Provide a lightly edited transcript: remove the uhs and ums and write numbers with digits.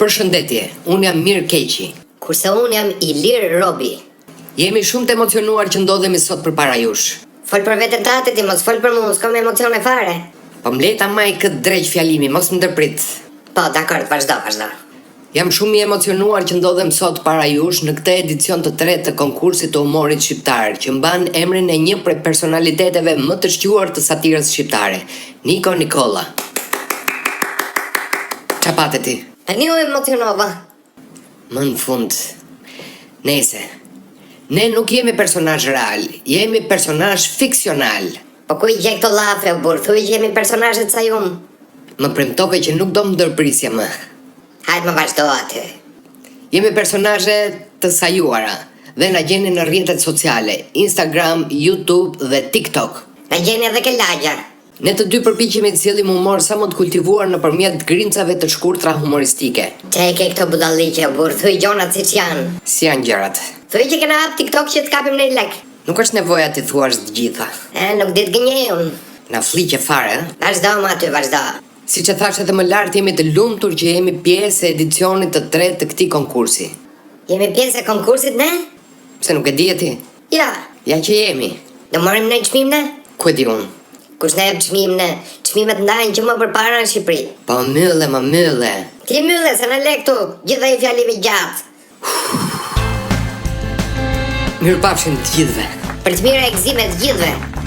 Përshëndetje, unë jam Mirë Keqi. Kurse unë jam Ilir Robi. Jemi shumë të emocionuar që ndodhemi sot përpara jush. Fol për veten tënde ti, mos fol për mua, s'kam emocione fare. Po mleta maj këtë drejt fjalimi, mos më ndërprit. Po, dakord, vazhdo. Jam shumë i emocionuar që ndodhem sot para jush në këtë edicion të tretë të konkursit të humorit shqiptar, që mban emrin e një prej personaliteteve më të shquar të satirës shqiptare, Niko Nikolla. Qa pate ti? Tani u emocionova. Më në fund, nese, ne nuk jemi personazh real, jemi personazh fiksional. Po ku i gje këto llafe, u burr, thuj që jemi personazhet sa jum. Më premtove që nuk do më ndërprisja më. Hajde më vazhdo aty. Jemi personazhe të sajuara dhe na gjeni në rrjetet sociale, Instagram, YouTube dhe TikTok. Na gjeni edhe ke lagja. Ne të dy përpiqemi të sjellim humor sa më të kultivuar nëpërmjet grincave të shkurtra humoristike. Çe ke këto budalliqe, u burr, thuj gjonat siç janë. Si janë gjërat? Thuj që kena hap TikTok që të kapim në lek. Nuk është nevoja ti thuash të gjitha. Nuk dit gënjej unë. Na fliqe fare, ë? Vazhdo më aty, vazhdo. Siç e thash edhe më lart, jemi të lumtur që jemi pjesë e edicionit të tretë të këtij konkursi. Jemi pjesë e konkursit ne? Pse nuk e di ti? Ja. Ja që jemi. Do marrim ne çmim ne? Ku e di unë? Kush ne jep çmim ne? Çmimet ndahen që më përpara në Shqipëri. Po mylle. Ti mylle se në le këtu, gjitha i fjalive gjatë. Mirupafshim të gjithëve. Për të mirë e gëzime të gjithëve.